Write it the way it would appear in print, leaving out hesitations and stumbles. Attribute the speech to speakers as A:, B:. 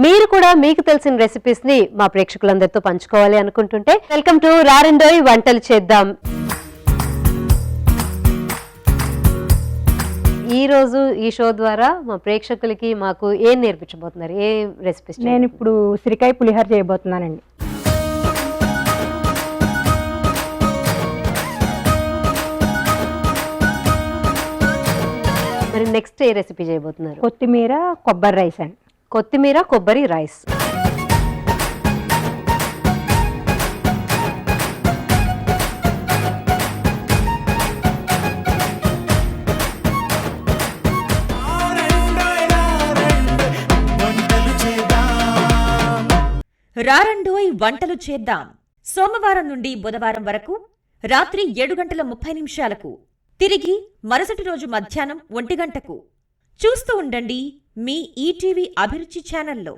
A: మీరు కూడా మీకు తెలిసిన రెసిపీస్ ని మా ప్రేక్షకులందరితో పంచుకోవాలి అనుకుంటుంటే వెల్కమ్ టు రారండోయ్ వంటలు చేద్దాం. ఈ రోజు ఈ షో ద్వారా మా ప్రేక్షకులకి మాకు ఏం నేర్పించబోతున్నారు, ఏ రెసిపీస్?
B: నేను ఇప్పుడు ఉసిరికాయ పులిహోర చేయబోతున్నానండి.
A: మరి నెక్స్ట్ ఏ రెసిపీ చేయబోతున్నారు?
B: కొత్తిమీర కొబ్బరి రైస్ అండి.
A: కొత్తిమీర కొబ్బరి రైస్.
C: రారండోయ్ వంటలు చేద్దాం. సోమవారం నుండి బుధవారం వరకు రాత్రి 7:30 తిరిగి మరుసటి రోజు మధ్యాహ్నం 1 గంటకు చూస్తూ ఉండండి మీ ఈటీవీ అభిరుచి ఛానల్లో.